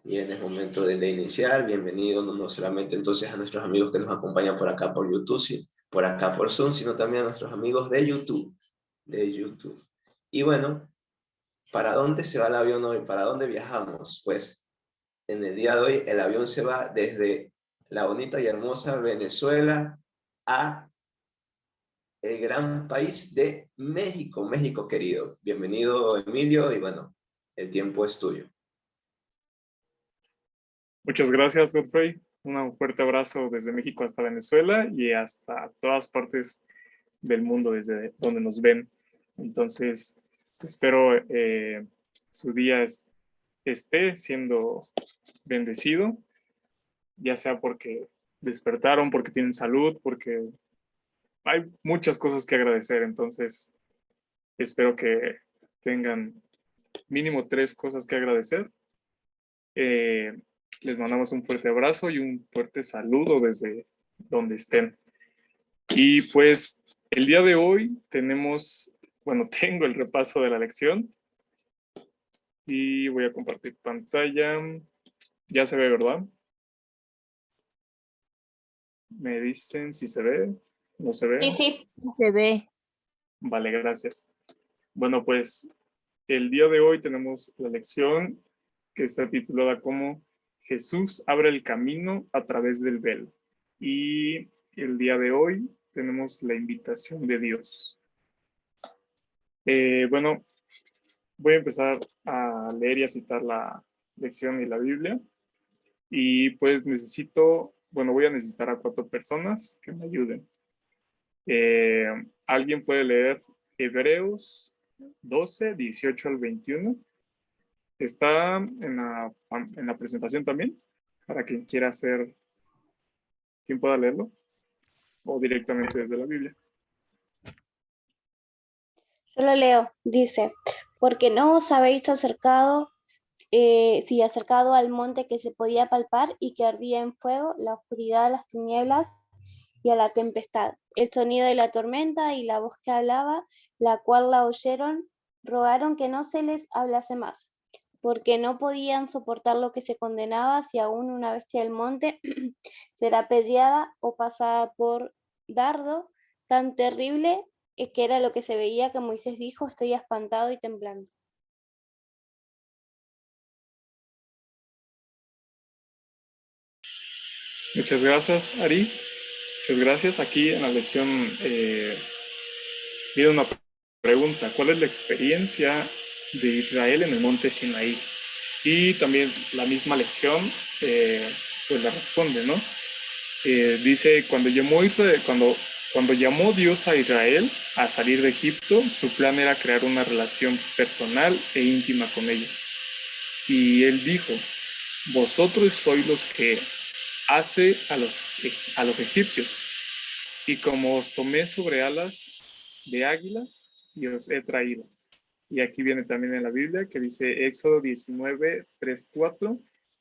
Bien, es momento de iniciar. Bienvenido no solamente entonces a nuestros amigos que nos acompañan por acá por YouTube, por acá por Zoom, sino también a nuestros amigos de YouTube. Y bueno, ¿para dónde se va el avión hoy? ¿Para dónde viajamos? Pues en el día de hoy el avión se va desde la bonita y hermosa Venezuela a el gran país de México, México querido. Bienvenido, Emilio, y bueno, el tiempo es tuyo. Muchas gracias, Godfrey. Un fuerte abrazo desde México hasta Venezuela y hasta todas partes del mundo desde donde nos ven. Entonces, espero su día esté siendo bendecido, ya sea porque despertaron, porque tienen salud, porque hay muchas cosas que agradecer. Entonces, espero que tengan mínimo 3 cosas que agradecer. Les mandamos un fuerte abrazo y un fuerte saludo desde donde estén. Y pues el día de hoy tengo el repaso de la lección y voy a compartir pantalla. Ya se ve, ¿verdad? Me dicen si se ve, no se ve. Sí, se ve. Vale, gracias. Bueno, pues el día de hoy tenemos la lección que está titulada como Jesús abre el camino a través del velo. Y el día de hoy tenemos la invitación de Dios. Bueno, voy a empezar a leer y a citar la lección y la Biblia. Y pues voy a necesitar a 4 personas que me ayuden. ¿Alguien puede leer Hebreos 12, 18 al 21? Está en la presentación también, para quien quiera quien pueda leerlo, o directamente desde la Biblia. Yo lo leo. Dice, porque no os habéis acercado al monte que se podía palpar y que ardía en fuego, la oscuridad, las tinieblas y a la tempestad, el sonido de la tormenta y la voz que hablaba, la cual la oyeron, rogaron que no se les hablase más, porque no podían soportar lo que se condenaba si aún una bestia del monte será apedreada o pasada por dardo tan terrible que era lo que se veía, que Moisés dijo, estoy espantado y temblando. Muchas gracias, Ari. Muchas gracias. Aquí en la lección viene una pregunta. ¿Cuál es la experiencia de Israel en el monte Sinaí? Y también la misma lección pues la responde, ¿no? Dice, cuando llamó Dios a Israel a salir de Egipto, su plan era crear una relación personal e íntima con ellos. Y él dijo, vosotros sois los que hace a los egipcios, y como os tomé sobre alas de águilas, y os he traído. Y aquí viene también en la Biblia que dice Éxodo 19, 3, 4,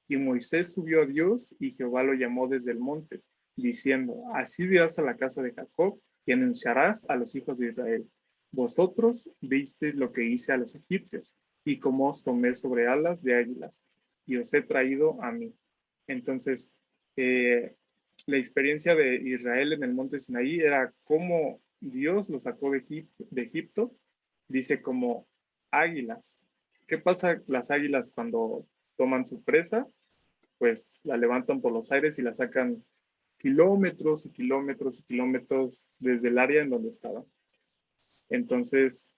y Moisés subió a Dios y Jehová lo llamó desde el monte, diciendo, así dirás a la casa de Jacob y anunciarás a los hijos de Israel. Vosotros visteis lo que hice a los egipcios y cómo os tomé sobre alas de águilas y os he traído a mí. Entonces, la experiencia de Israel en el monte Sinaí era cómo Dios lo sacó de Egipto, dice como águilas. ¿Qué pasa las águilas cuando toman su presa? Pues la levantan por los aires y la sacan kilómetros y kilómetros y kilómetros desde el área en donde estaban. Entonces,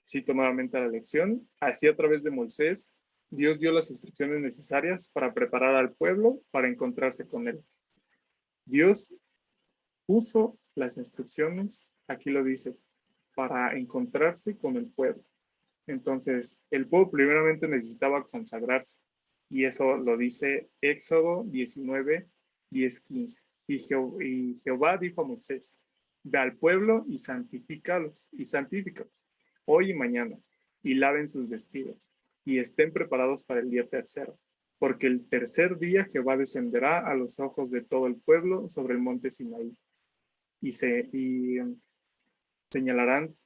cito nuevamente la lección. Así a través de Moisés, Dios dio las instrucciones necesarias para preparar al pueblo para encontrarse con él. Dios puso las instrucciones, aquí lo dice, para encontrarse con el pueblo. Entonces, el pueblo primeramente necesitaba consagrarse. Y eso lo dice Éxodo 19, 10, 15. Y Jehová dijo a Moisés, ve al pueblo y santifícalos, hoy y mañana, y laven sus vestidos, y estén preparados para el día tercero. Porque el tercer día Jehová descenderá a los ojos de todo el pueblo sobre el monte Sinaí. Y señalarán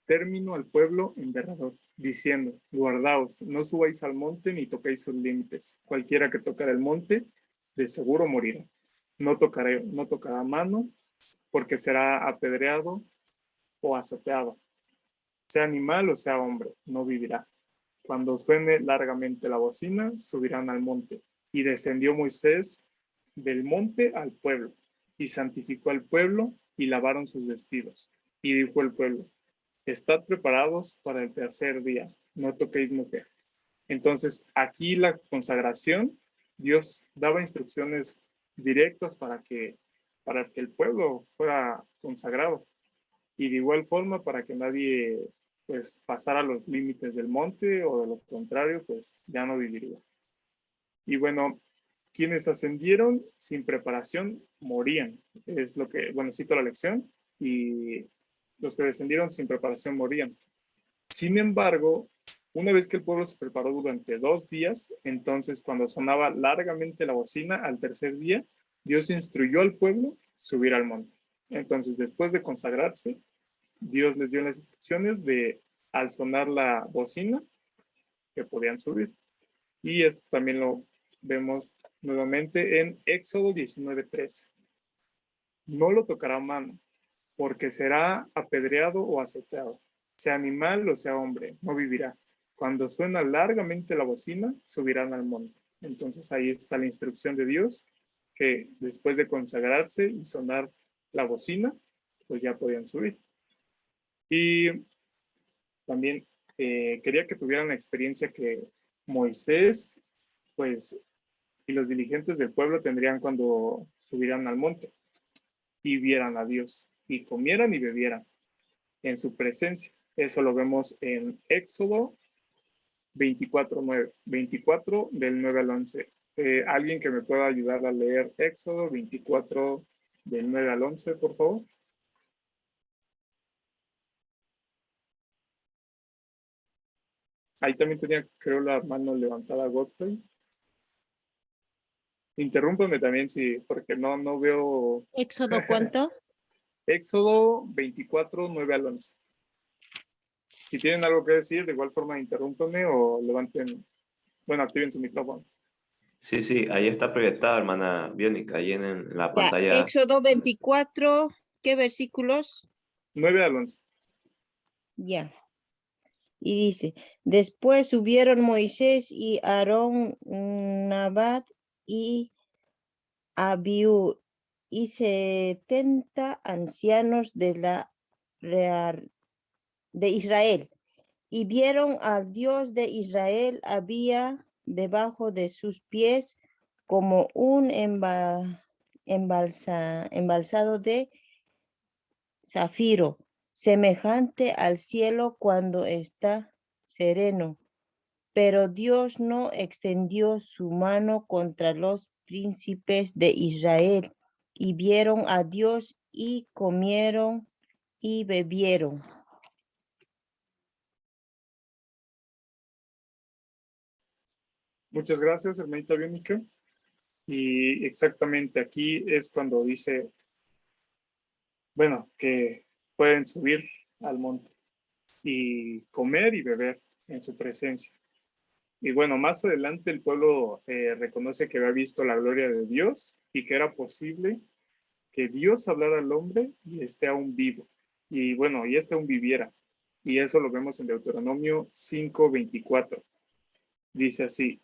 término al pueblo en derredor, diciendo, guardaos, no subáis al monte ni toquéis sus límites. Cualquiera que tocara el monte, de seguro morirá. No tocará mano, porque será apedreado o azoteado. Sea animal o sea hombre, no vivirá. Cuando suene largamente la bocina, subirán al monte. Y descendió Moisés del monte al pueblo, y santificó al pueblo, y lavaron sus vestidos. Y dijo el pueblo, estad preparados para el tercer día, no toquéis mujer. Entonces, aquí la consagración, Dios daba instrucciones directas para que el pueblo fuera consagrado. Y de igual forma para que nadie pues pasara los límites del monte o de lo contrario, pues ya no viviría. Y bueno, quienes ascendieron sin preparación morían. Es lo que, bueno, cito la lección, y los que descendieron sin preparación morían. Sin embargo, una vez que el pueblo se preparó durante 2 días, entonces cuando sonaba largamente la bocina al tercer día, Dios instruyó al pueblo subir al monte. Entonces, después de consagrarse, Dios les dio las instrucciones de, al sonar la bocina, que podían subir. Y esto también lo vemos nuevamente en Éxodo 19:3. No lo tocará mano, porque será apedreado o azoteado. Sea animal o sea hombre, no vivirá. Cuando suena largamente la bocina, subirán al monte. Entonces ahí está la instrucción de Dios, que después de consagrarse y sonar la bocina, pues ya podían subir. Y también quería que tuvieran la experiencia que Moisés, pues, y los dirigentes del pueblo tendrían cuando subieran al monte y vieran a Dios, y comieran y bebieran en su presencia. Eso lo vemos en Éxodo 24 del 9 al 11. ¿Alguien que me pueda ayudar a leer Éxodo 24 del 9 al 11, por favor? Ahí también tenía, creo, la mano levantada Godfrey. Interrúmpeme también, sí, porque no veo. ¿Éxodo cuánto? Éxodo 24, 9 al 11. Si tienen algo que decir, de igual forma interrúmpeme o levanten, bueno, activen su micrófono. Sí, sí, ahí está proyectado, hermana Biónica, ahí en la Ya, pantalla. Éxodo 24, ¿qué versículos? 9 al 11. Ya. Y dice, después subieron Moisés y Aarón, Nadab y Abiú y 70 ancianos de Israel. Y vieron al Dios de Israel, había debajo de sus pies como un embalsado de zafiro, semejante al cielo cuando está sereno. Pero Dios no extendió su mano contra los príncipes de Israel, y vieron a Dios y comieron y bebieron. Muchas gracias, hermanita Biónica. Y exactamente aquí es cuando dice, bueno, que pueden subir al monte y comer y beber en su presencia. Y bueno, más adelante el pueblo reconoce que había visto la gloria de Dios y que era posible que Dios hablara al hombre y esté aún vivo. Y bueno, y este aún viviera. Y eso lo vemos en Deuteronomio 5:24. Dice así,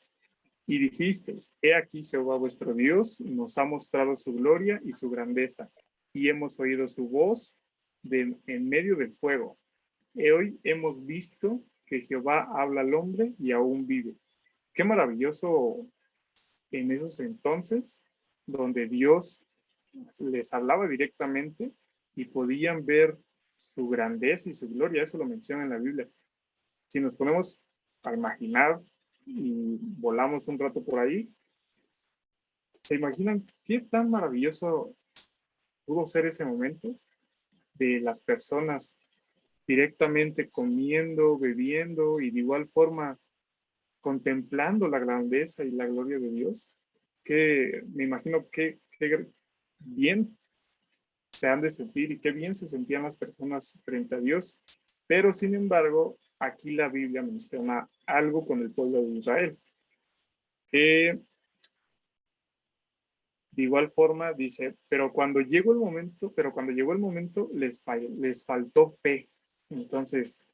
y dijisteis, he aquí Jehová vuestro Dios nos ha mostrado su gloria y su grandeza, y hemos oído su voz en medio del fuego. Hoy hemos visto que Jehová habla al hombre y aún vive. Qué maravilloso en esos entonces, donde Dios les hablaba directamente y podían ver su grandeza y su gloria. Eso lo menciona en la Biblia. Si nos ponemos a imaginar y volamos un rato por ahí, ¿se imaginan qué tan maravilloso pudo ser ese momento de las personas directamente comiendo, bebiendo y de igual forma contemplando la grandeza y la gloria de Dios? Que me imagino que bien se han de sentir y qué bien se sentían las personas frente a Dios. Pero sin embargo, aquí la Biblia menciona algo con el pueblo de Israel, que de igual forma dice, pero cuando llegó el momento, les faltó fe. Entonces,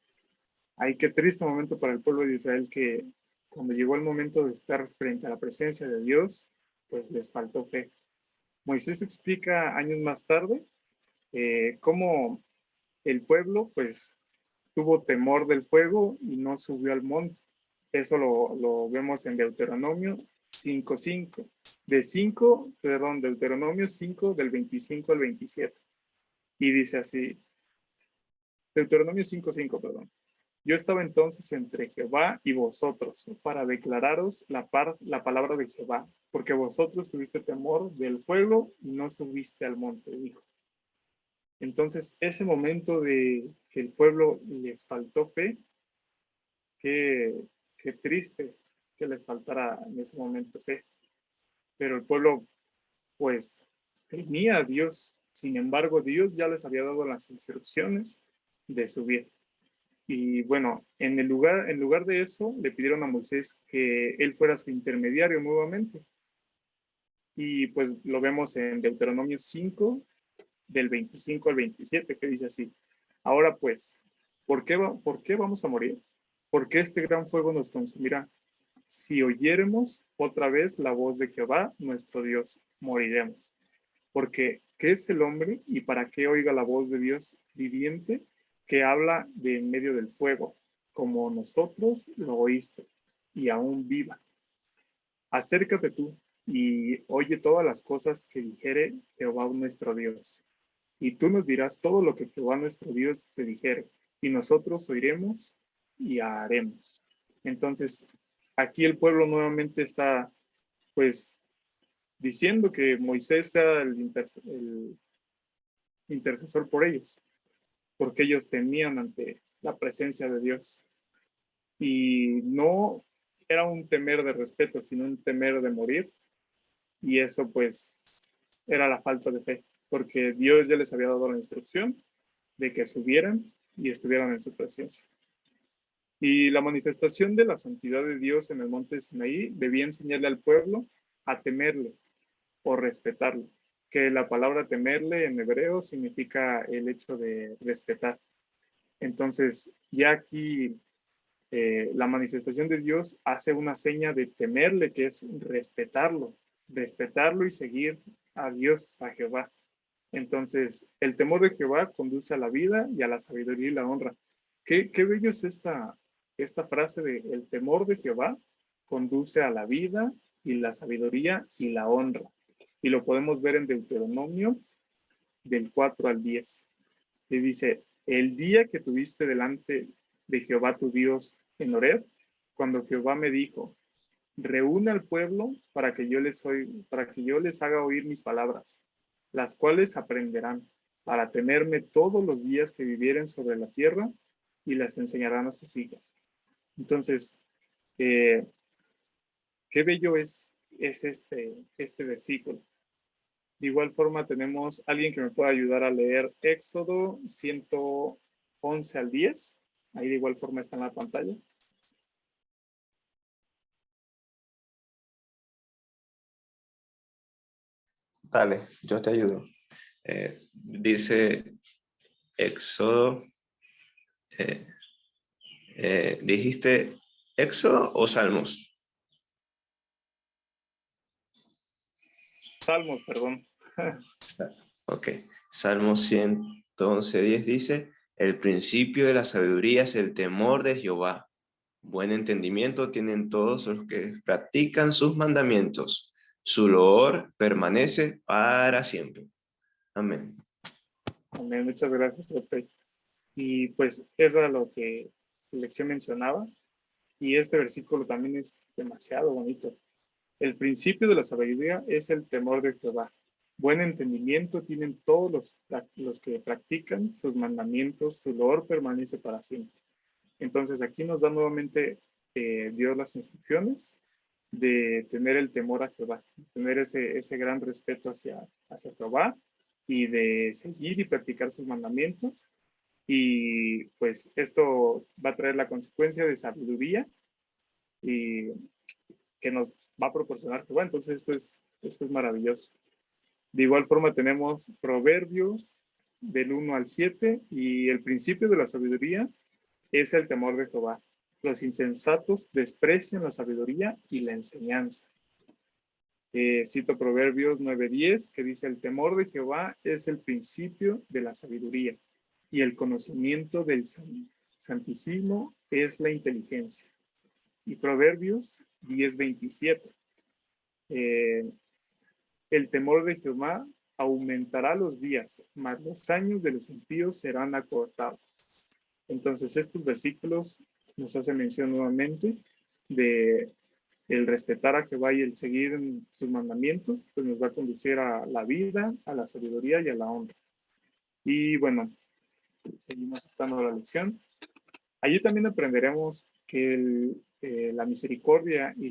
ay, qué triste momento para el pueblo de Israel que cuando llegó el momento de estar frente a la presencia de Dios, pues les faltó fe. Moisés explica años más tarde cómo el pueblo, pues, tuvo temor del fuego y no subió al monte. Eso lo vemos en Deuteronomio 5:5. Deuteronomio 5 del 25 al 27. Y dice así, Deuteronomio 5:5, perdón. Yo estaba entonces entre Jehová y vosotros para declararos la palabra de Jehová, porque vosotros tuviste temor del fuego y no subiste al monte, dijo. Entonces, ese momento de que el pueblo les faltó fe, qué triste que les faltara en ese momento fe. Pero el pueblo, pues, tenía a Dios. Sin embargo, Dios ya les había dado las instrucciones de subir. Y bueno, en lugar de eso, le pidieron a Moisés que él fuera su intermediario nuevamente. Y pues lo vemos en Deuteronomio 5, del 25 al 27, que dice así. Ahora pues, ¿por qué vamos a morir? ¿Por qué este gran fuego nos consumirá? Si oyéremos otra vez la voz de Jehová, nuestro Dios, moriremos. Porque, ¿qué es el hombre y para qué oiga la voz de Dios viviente que habla de en medio del fuego, como nosotros lo oíste, y aún viva? Acércate tú y oye todas las cosas que dijere Jehová nuestro Dios. Y tú nos dirás todo lo que Jehová nuestro Dios te dijere, y nosotros oiremos y haremos. Entonces, aquí el pueblo nuevamente está, pues, diciendo que Moisés sea el intercesor por ellos, porque ellos temían ante la presencia de Dios. Y no era un temer de respeto, sino un temer de morir. Y eso pues era la falta de fe, porque Dios ya les había dado la instrucción de que subieran y estuvieran en su presencia. Y la manifestación de la santidad de Dios en el monte Sinaí debía enseñarle al pueblo a temerle o respetarlo, que la palabra temerle en hebreo significa el hecho de respetar. Entonces, ya aquí la manifestación de Dios hace una seña de temerle, que es respetarlo y seguir a Dios, a Jehová. Entonces, el temor de Jehová conduce a la vida y a la sabiduría y la honra. Qué bello es esta frase de el temor de Jehová conduce a la vida y la sabiduría y la honra. Y lo podemos ver en Deuteronomio del 4 al 10. Y dice, el día que tuviste delante de Jehová tu Dios en Horeb, cuando Jehová me dijo, reúne al pueblo para que yo les haga oír mis palabras, las cuales aprenderán para temerme todos los días que vivieren sobre la tierra y las enseñarán a sus hijos. Entonces, qué bello es este versículo. De igual forma tenemos alguien que me pueda ayudar a leer Éxodo 111 al 10. Ahí de igual forma está en la pantalla. Dale, yo te ayudo. Dice Éxodo. ¿Dijiste Éxodo o Salmos? Salmos, perdón. Ok. Salmo 111:10 dice, el principio de la sabiduría es el temor de Jehová. Buen entendimiento tienen todos los que practican sus mandamientos. Su loor permanece para siempre. Amén. Amén. Muchas gracias, doctor. Y pues eso era lo que la lección mencionaba. Y este versículo también es demasiado bonito. El principio de la sabiduría es el temor de Jehová. Buen entendimiento tienen todos los que practican sus mandamientos, su loor permanece para siempre. Entonces aquí nos da nuevamente Dios las instrucciones de tener el temor a Jehová, tener ese gran respeto hacia Jehová y de seguir y practicar sus mandamientos. Y pues esto va a traer la consecuencia de sabiduría y que nos va a proporcionar Jehová. Entonces esto es maravilloso. De igual forma tenemos Proverbios del 1 al 7 y el principio de la sabiduría es el temor de Jehová. Los insensatos desprecian la sabiduría y la enseñanza. Cito Proverbios 9:10 que dice: el temor de Jehová es el principio de la sabiduría y el conocimiento del santísimo es la inteligencia. Y Proverbios 10:27. El temor de Jehová aumentará los días, mas los años de los impíos serán acortados. Entonces estos versículos nos hacen mención nuevamente de el respetar a Jehová y el seguir en sus mandamientos, pues nos va a conducir a la vida, a la sabiduría y a la honra. Y bueno, seguimos estando la lección. Allí también aprenderemos que la misericordia y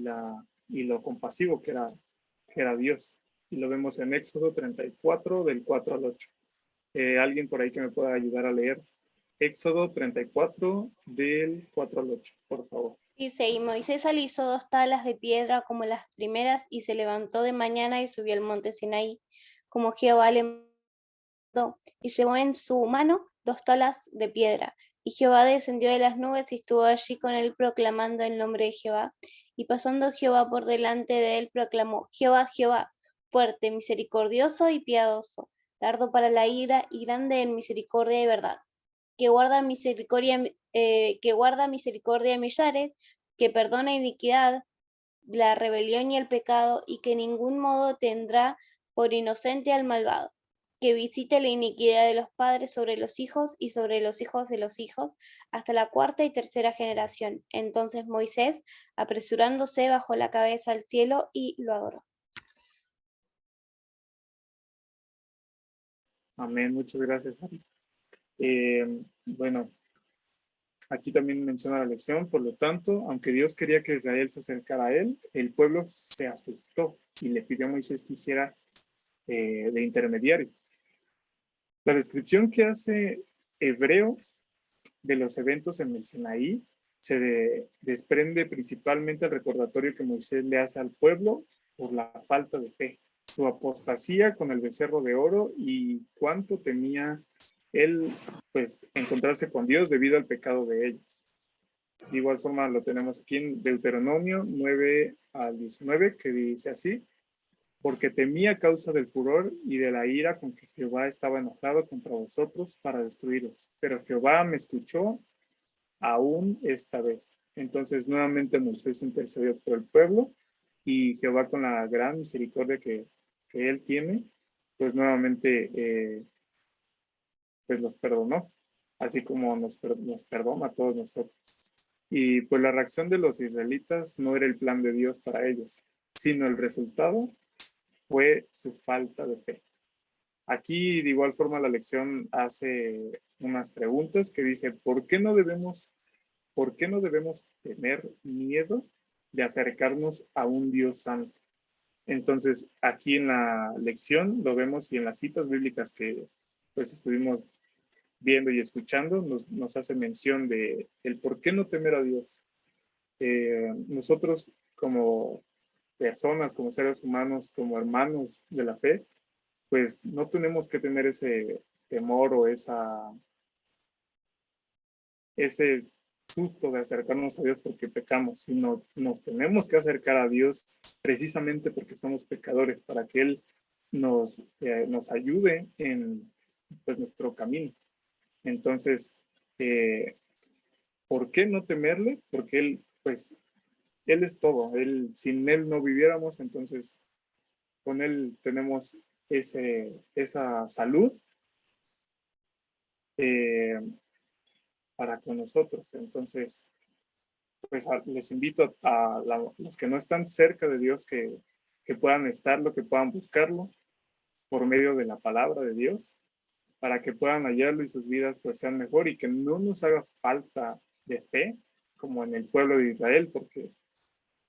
lo compasivo que era Dios. Y lo vemos en Éxodo 34, del 4 al 8. Alguien por ahí que me pueda ayudar a leer. Éxodo 34, del 4 al 8, por favor. Dice, y Moisés alisó 2 tablas de piedra como las primeras, y se levantó de mañana y subió al monte Sinaí, como Jehová le mandó, y llevó en su mano 2 tablas de piedra. Y Jehová descendió de las nubes y estuvo allí con él proclamando el nombre de Jehová. Y pasando Jehová por delante de él, proclamó: Jehová, Jehová, fuerte, misericordioso y piadoso, tardo para la ira y grande en misericordia y verdad, que guarda misericordia a millares, que perdona iniquidad, la rebelión y el pecado, y que en ningún modo tendrá por inocente al malvado, que visite la iniquidad de los padres sobre los hijos y sobre los hijos de los hijos, hasta la 4ª y 3ª generación. Entonces Moisés, apresurándose, bajó la cabeza al cielo y lo adoró. Amén, muchas gracias, Ari. Bueno, aquí también menciona la lección, por lo tanto, aunque Dios quería que Israel se acercara a él, el pueblo se asustó y le pidió a Moisés que hiciera de intermediario. La descripción que hace Hebreos de los eventos en el Sinaí se desprende principalmente el recordatorio que Moisés le hace al pueblo por la falta de fe, su apostasía con el becerro de oro y cuánto temía él pues encontrarse con Dios debido al pecado de ellos. De igual forma lo tenemos aquí en Deuteronomio 9 al 19 que dice así: porque temía a causa del furor y de la ira con que Jehová estaba enojado contra vosotros para destruiros. Pero Jehová me escuchó aún esta vez. Entonces nuevamente Moisés intercedió por el pueblo y Jehová, con la gran misericordia que él tiene, pues nuevamente pues los perdonó, así como nos perdona a todos nosotros. Y pues la reacción de los israelitas no era el plan de Dios para ellos, sino el resultado fue su falta de fe. Aquí de igual forma la lección hace unas preguntas que dice: ¿por qué no debemos tener miedo de acercarnos a un Dios santo? Entonces aquí en la lección lo vemos, y en las citas bíblicas que pues estuvimos viendo y escuchando nos hace mención de el por qué no temer a Dios. Nosotros como personas, como seres humanos, como hermanos de la fe, pues no tenemos que tener ese temor o ese susto de acercarnos a Dios porque pecamos, sino nos tenemos que acercar a Dios precisamente porque somos pecadores, para que Él nos ayude en pues, nuestro camino. Entonces, ¿por qué no temerle? Porque Él, pues, Él es todo. Sin Él no viviéramos, entonces con Él tenemos esa salud para con nosotros. Entonces, pues les invito a los que no están cerca de Dios que puedan estarlo, que puedan buscarlo por medio de la palabra de Dios, para que puedan hallarlo y sus vidas pues sean mejor y que no nos haga falta de fe como en el pueblo de Israel, porque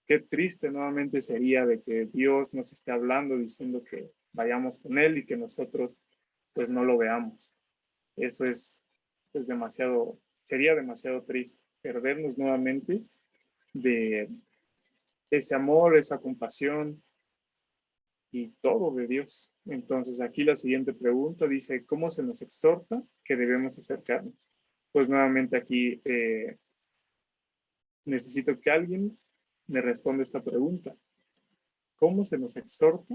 qué triste nuevamente sería de que Dios nos esté hablando diciendo que vayamos con Él y que nosotros pues no lo veamos. Eso es es sería demasiado triste perdernos nuevamente de ese amor, esa compasión y todo de Dios. Entonces aquí la siguiente pregunta dice, ¿cómo se nos exhorta que debemos acercarnos? Pues nuevamente aquí necesito que alguien me responda esta pregunta. ¿Cómo se nos exhorta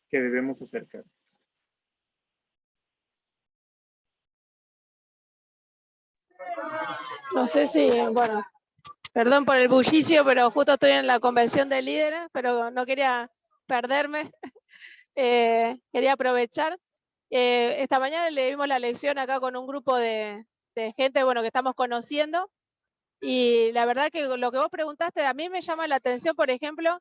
que debemos acercarnos? No sé si, bueno, perdón por el bullicio, pero justo estoy en la convención de líderes, pero no quería perderme, quería aprovechar. Esta mañana le dimos la lección acá con un grupo de gente, bueno, que estamos conociendo, y la verdad que lo que vos preguntaste, a mí me llama la atención, por ejemplo,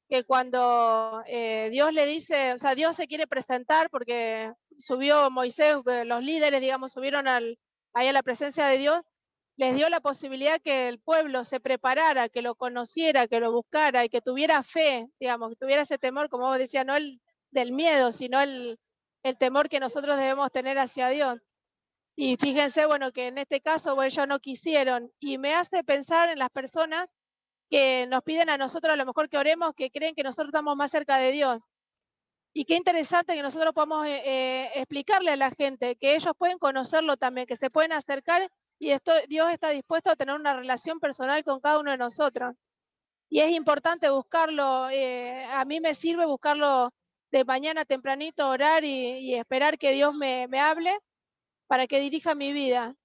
que cuando Dios le dice, o sea, Dios se quiere presentar porque subió Moisés, los líderes, digamos, subieron ahí a la presencia de Dios, les dio la posibilidad que el pueblo se preparara, que lo conociera, que lo buscara y que tuviera fe, digamos, que tuviera ese temor, como vos decías, no el del miedo, sino el temor que nosotros debemos tener hacia Dios. Y fíjense, bueno, que en este caso bueno, ellos no quisieron y me hace pensar en las personas que nos piden a nosotros a lo mejor que oremos, que creen que nosotros estamos más cerca de Dios. Y qué interesante que nosotros podamos explicarle a la gente que ellos pueden conocerlo también, que se pueden acercar y Dios está dispuesto a tener una relación personal con cada uno de nosotros. Y es importante buscarlo, a mí me sirve buscarlo de mañana tempranito, orar y esperar que Dios me hable para que dirija mi vida.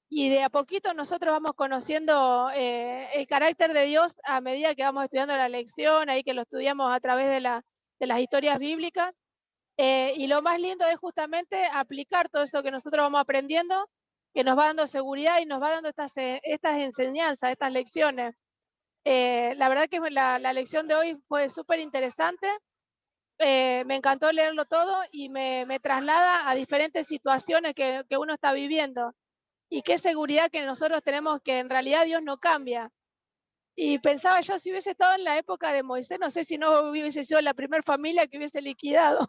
Y de a poquito nosotros vamos conociendo el carácter de Dios a medida que vamos estudiando la lección, ahí que lo estudiamos a través de las historias bíblicas. Y lo más lindo es justamente aplicar todo eso que nosotros vamos aprendiendo, que nos va dando seguridad y nos va dando estas enseñanzas, estas lecciones. La verdad que la lección de hoy fue súper interesante. Me encantó leerlo todo y me traslada a diferentes situaciones que uno está viviendo. Y qué seguridad que nosotros tenemos que en realidad Dios no cambia. Y pensaba yo, si hubiese estado en la época de Moisés, no sé si no hubiese sido la primera familia que hubiese liquidado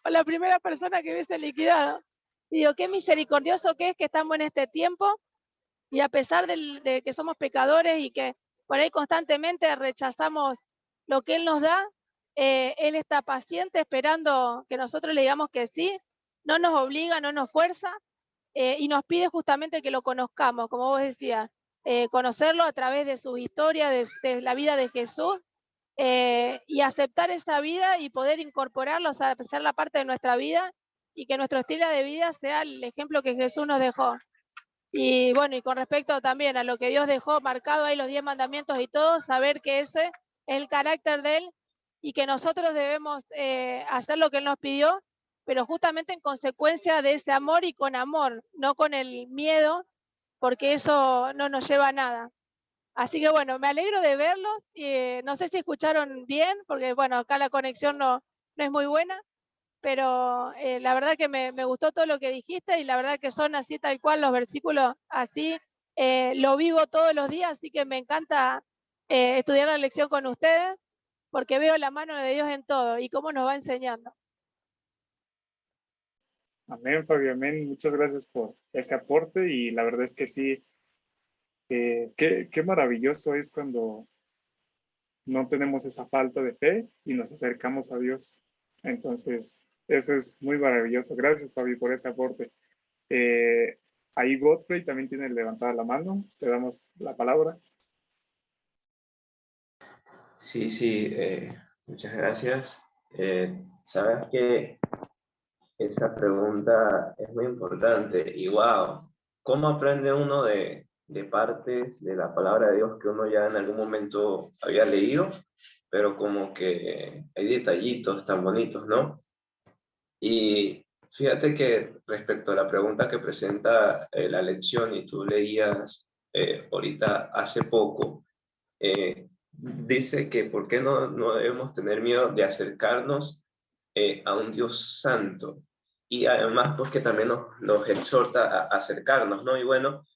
o la primera persona que hubiese liquidado. Y digo, qué misericordioso que es que estamos en este tiempo y a pesar de que somos pecadores y que por ahí constantemente rechazamos lo que Él nos da, Él está paciente esperando que nosotros le digamos que sí, no nos obliga, no nos fuerza, y nos pide justamente que lo conozcamos, como vos decías, conocerlo a través de su historia, de la vida de Jesús, y aceptar esa vida y poder incorporarlo, o sea, ser la parte de nuestra vida y que nuestro estilo de vida sea el ejemplo que Jesús nos dejó. Y bueno, y con respecto también a lo que Dios dejó marcado ahí, los 10 mandamientos y todo, saber que ese es el carácter de Él y que nosotros debemos hacer lo que Él nos pidió, pero justamente en consecuencia de ese amor y con amor, no con el miedo, porque eso no nos lleva a nada. Así que bueno, me alegro de verlos. No sé si escucharon bien, porque bueno, acá la conexión no es muy buena, pero la verdad que me gustó todo lo que dijiste y la verdad que son así tal cual los versículos, así lo vivo todos los días, así que me encanta estudiar la lección con ustedes porque veo la mano de Dios en todo y cómo nos va enseñando. Amén, Fabio, amén. Muchas gracias por ese aporte y la verdad es que sí, qué maravilloso es cuando no tenemos esa falta de fe y nos acercamos a Dios. Entonces, eso es muy maravilloso. Gracias, Fabi, por ese aporte. Ahí Godfrey también tiene levantada la mano. Le damos la palabra. Sí, sí, muchas gracias. Sabes que esa pregunta es muy importante y wow, ¿cómo aprende uno de partes de la palabra de Dios que uno ya en algún momento había leído, pero como que hay detallitos tan bonitos, ¿no? Y fíjate que respecto a la pregunta que presenta la lección y tú leías ahorita hace poco, dice que por qué no debemos tener miedo de acercarnos a un Dios santo. Y además porque también nos exhorta a acercarnos, ¿no? Y bueno,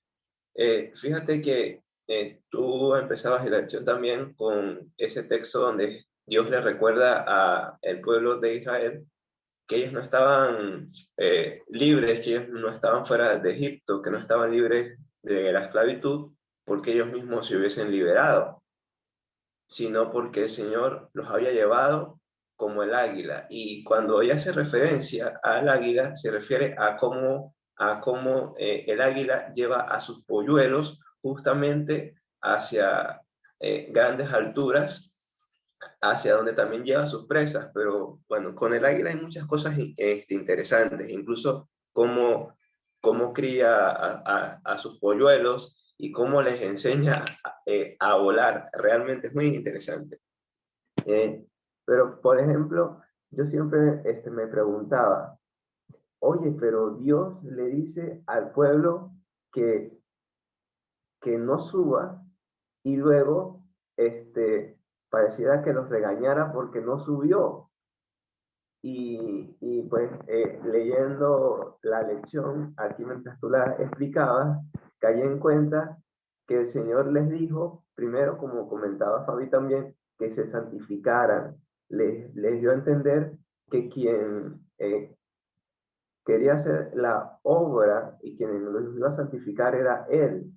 fíjate que tú empezabas la lección también con ese texto donde Dios le recuerda al pueblo de Israel que ellos no estaban libres, que ellos no estaban fuera de Egipto, que no estaban libres de la esclavitud porque ellos mismos se hubiesen liberado, sino porque el Señor los había llevado como el águila. Y cuando ella hace referencia al águila, se refiere a cómo el águila lleva a sus polluelos justamente hacia grandes alturas, hacia donde también lleva sus presas. Pero bueno, con el águila hay muchas cosas interesantes, incluso cómo cría a sus polluelos y cómo les enseña a volar. Realmente es muy interesante. Pero, por ejemplo, yo siempre me preguntaba, oye, pero Dios le dice al pueblo que no suba, y luego pareciera que los regañara porque no subió. Y pues leyendo la lección, aquí mientras tú la explicabas, caí en cuenta que el Señor les dijo, primero, como comentaba Fabi también, que se santificaran. Les dio a entender que quien quería hacer la obra y quien los iba a santificar era Él.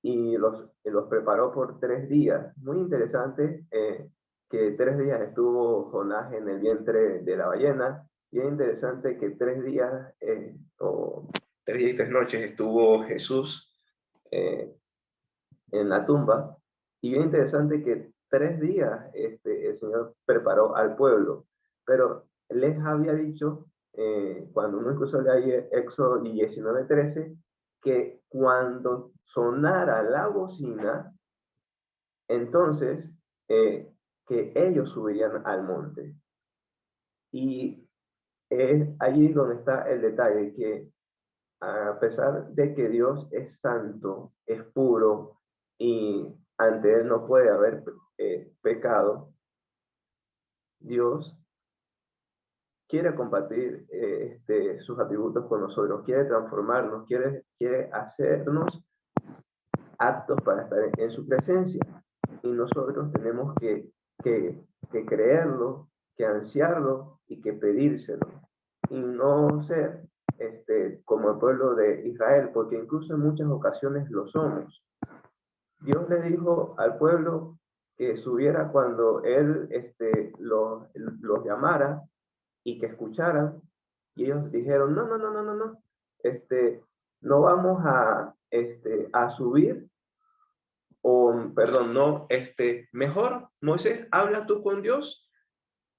Y los preparó por 3 días. Muy interesante que 3 días estuvo Jonás en el vientre de la ballena, y es interesante que 3 días o 3 días y 3 noches estuvo Jesús en la tumba, y bien interesante que 3 días el Señor preparó al pueblo, pero les había dicho, cuando uno incluso lee Éxodo 19:13, que cuando sonara la bocina, entonces que ellos subirían al monte. Y es allí donde está el detalle, que a pesar de que Dios es santo, es puro, y ante Él no puede haber pecado, Dios quiere compartir sus atributos con nosotros, quiere transformarnos, quiere hacernos aptos para estar en su presencia. Y nosotros tenemos que creerlo, que ansiarlo y que pedírselo. Y no ser como el pueblo de Israel, porque incluso en muchas ocasiones lo somos. Dios le dijo al pueblo que subiera cuando Él los llamara y que escucharan, y ellos dijeron, no, no vamos a subir, o perdón, no, mejor, Moisés, habla tú con Dios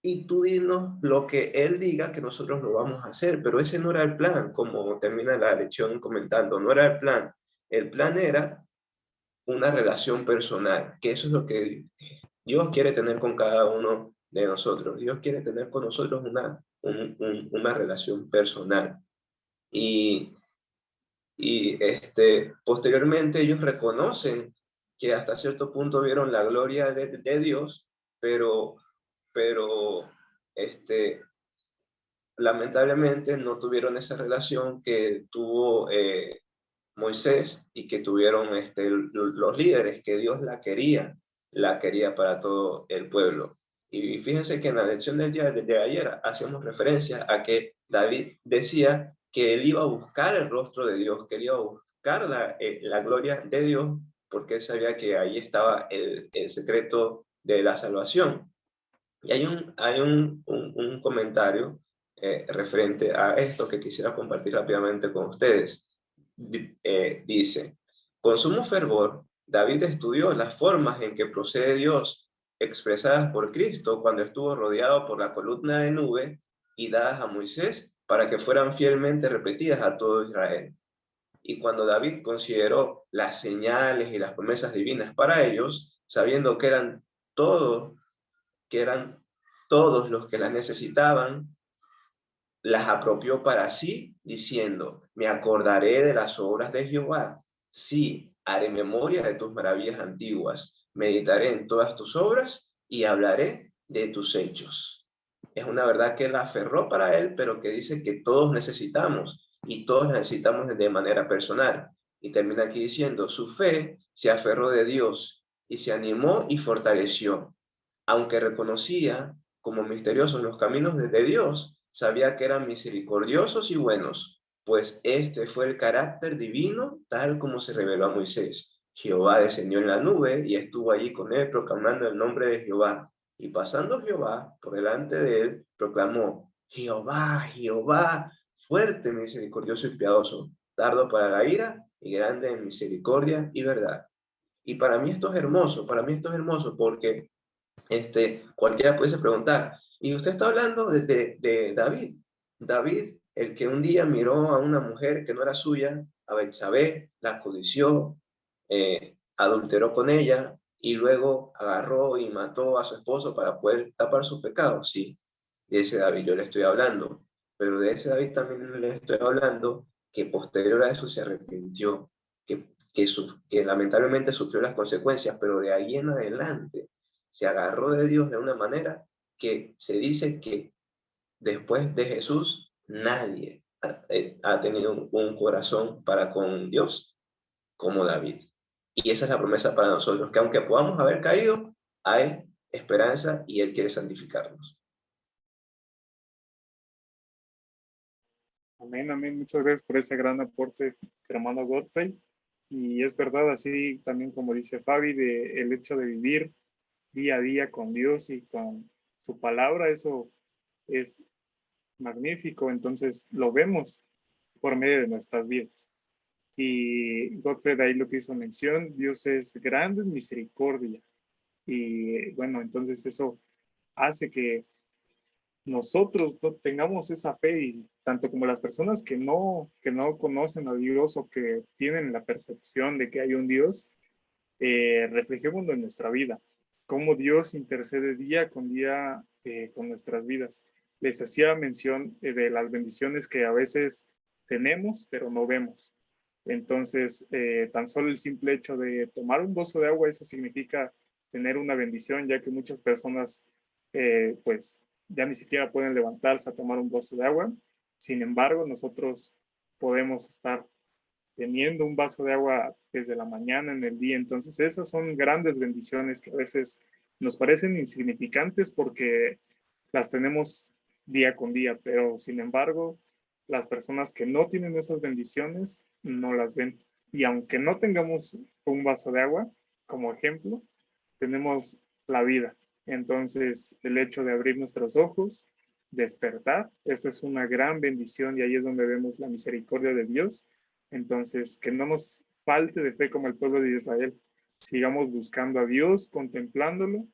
y tú dinos lo que Él diga, que nosotros lo vamos a hacer. Pero ese no era el plan, como termina la lección comentando, no era el plan. El plan era una relación personal, que eso es lo que Dios quiere tener con cada uno de nosotros. Dios quiere tener con nosotros una relación personal. Y posteriormente ellos reconocen que hasta cierto punto vieron la gloria de Dios, pero lamentablemente no tuvieron esa relación que tuvo Moisés y que tuvieron los líderes, que Dios la quería para todo el pueblo. Y fíjense que en la lección del día de ayer hacíamos referencia a que David decía que él iba a buscar el rostro de Dios, que él iba a buscar la gloria de Dios, porque él sabía que ahí estaba el secreto de la salvación. Y hay un comentario referente a esto que quisiera compartir rápidamente con ustedes. Dice, con sumo fervor, David estudió las formas en que procede Dios, expresadas por Cristo cuando estuvo rodeado por la columna de nube y dadas a Moisés para que fueran fielmente repetidas a todo Israel. Y cuando David consideró las señales y las promesas divinas para ellos, sabiendo que eran todos los que las necesitaban, las apropió para sí, diciendo, me acordaré de las obras de Jehová. Sí, haré memoria de tus maravillas antiguas, meditaré en todas tus obras y hablaré de tus hechos. Es una verdad que él aferró para él, pero que dice que todos necesitamos, y todos necesitamos de manera personal. Y termina aquí diciendo, su fe se aferró de Dios y se animó y fortaleció. Aunque reconocía como misteriosos los caminos de Dios, sabía que eran misericordiosos y buenos, pues este fue el carácter divino tal como se reveló a Moisés. Jehová descendió en la nube y estuvo allí con él proclamando el nombre de Jehová. Y pasando Jehová por delante de él, proclamó: Jehová, Jehová, fuerte, misericordioso y piadoso, tardo para la ira y grande en misericordia y verdad. Y para mí esto es hermoso, para mí esto es hermoso porque cualquiera pudiese preguntar, y usted está hablando de David. David, el que un día miró a una mujer que no era suya, a Betsabé, la codició, adulteró con ella y luego agarró y mató a su esposo para poder tapar sus pecados. Sí, de ese David yo le estoy hablando, pero de ese David también le estoy hablando que posterior a eso se arrepintió, que lamentablemente sufrió las consecuencias, pero de ahí en adelante se agarró de Dios de una manera que se dice que después de Jesús nadie ha tenido un corazón para con Dios como David. Y esa es la promesa para nosotros, que aunque podamos haber caído, hay esperanza y Él quiere santificarnos. Amén, amén. Muchas gracias por ese gran aporte, hermano Godfrey. Y es verdad, así también como dice Fabi, el hecho de vivir día a día con Dios y con su palabra, eso es magnífico. Entonces lo vemos por medio de nuestras vidas. Y Godfrey ahí lo que hizo mención, Dios es grande en misericordia. Y bueno, entonces eso hace que nosotros no tengamos esa fe, y tanto como las personas que no conocen a Dios o que tienen la percepción de que hay un Dios, reflejémoslo en nuestra vida, cómo Dios intercede día con día con nuestras vidas. Les hacía mención de las bendiciones que a veces tenemos, pero no vemos. Entonces, tan solo el simple hecho de tomar un vaso de agua, eso significa tener una bendición, ya que muchas personas, pues, ya ni siquiera pueden levantarse a tomar un vaso de agua. Sin embargo, nosotros podemos estar teniendo un vaso de agua desde la mañana en el día. Entonces, esas son grandes bendiciones que a veces nos parecen insignificantes porque las tenemos día con día, pero sin embargo, las personas que no tienen esas bendiciones no las ven. Y aunque no tengamos un vaso de agua, como ejemplo, tenemos la vida. Entonces, el hecho de abrir nuestros ojos, despertar, eso es una gran bendición y ahí es donde vemos la misericordia de Dios. Entonces, que no nos falte de fe como el pueblo de Israel. Sigamos buscando a Dios, contemplándolo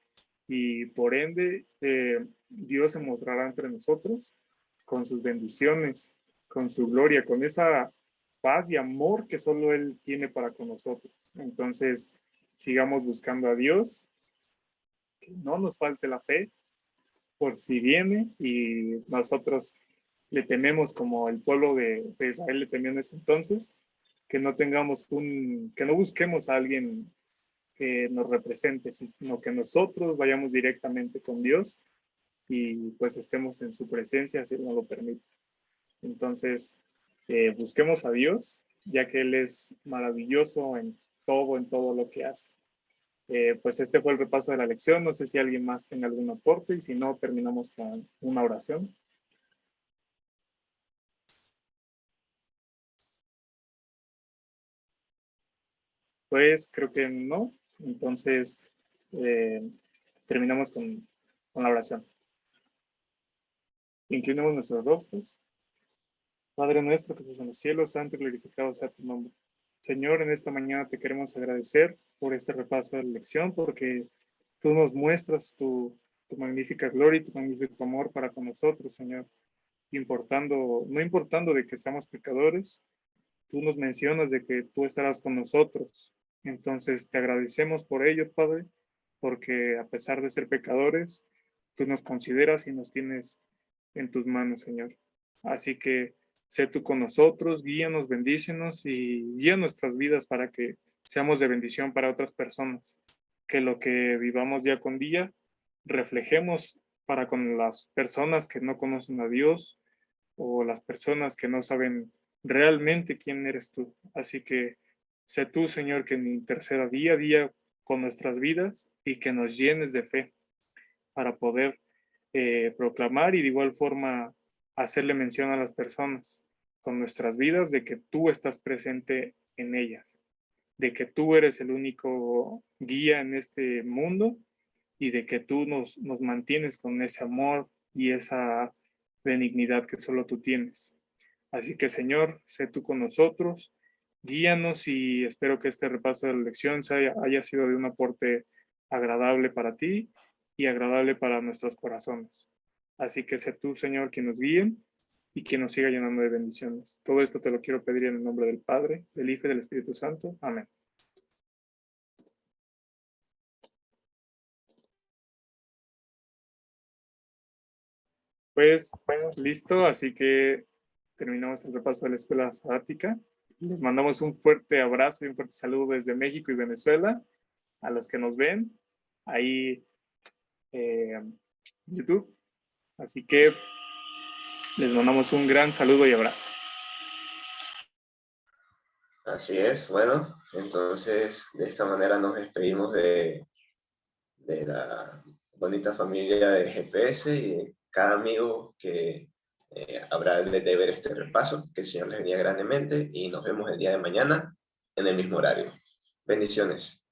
y por ende Dios se mostrará entre nosotros con sus bendiciones, con su gloria, con esa paz y amor que solo Él tiene para con nosotros. Entonces, sigamos buscando a Dios, que no nos falte la fe por si viene y nosotros le tememos como el pueblo de Israel le temió en ese entonces, que no que no busquemos a alguien que nos represente, sino que nosotros vayamos directamente con Dios y pues estemos en su presencia si Él nos lo permite. Entonces, busquemos a Dios, ya que Él es maravilloso en todo lo que hace. Pues este fue el repaso de la lección. No sé si alguien más tenga algún aporte y si no, terminamos con una oración. Pues creo que no. Entonces, terminamos con la oración. Inclinemos nuestros rostros. Padre nuestro que estás en los cielos, santo y glorificado sea tu nombre. Señor, en esta mañana te queremos agradecer por este repaso de la lección, porque tú nos muestras tu magnífica gloria y tu magnífico amor para con nosotros, Señor. No importando de que seamos pecadores, tú nos mencionas de que tú estarás con nosotros. Entonces te agradecemos por ello, Padre, porque a pesar de ser pecadores, tú nos consideras y nos tienes en tus manos, Señor. Así que sé tú con nosotros, guíanos, bendícenos y guía nuestras vidas para que seamos de bendición para otras personas. Que lo que vivamos día con día reflejemos para con las personas que no conocen a Dios o las personas que no saben realmente quién eres tú. Así que sé tú, Señor, que interceda día a día con nuestras vidas y que nos llenes de fe para poder proclamar y de igual forma hacerle mención a las personas con nuestras vidas de que tú estás presente en ellas, de que tú eres el único guía en este mundo y de que tú nos mantienes con ese amor y esa benignidad que solo tú tienes. Así que, Señor, sé tú con nosotros, guíanos y espero que este repaso de la lección haya sido de un aporte agradable para ti y agradable para nuestros corazones. Así que sé tú, Señor, quien nos guíe y quien nos siga llenando de bendiciones. Todo esto te lo quiero pedir en el nombre del Padre, del Hijo y del Espíritu Santo. Amén. Pues, listo, así que terminamos el repaso de la escuela sabática. Les mandamos un fuerte abrazo y un fuerte saludo desde México y Venezuela a los que nos ven ahí en YouTube. Así que les mandamos un gran saludo y abrazo. Así es, bueno, entonces de esta manera nos despedimos de la bonita familia de GPS y de cada amigo que habrá de ver este repaso. Que el Señor les bendiga grandemente y nos vemos el día de mañana en el mismo horario. Bendiciones.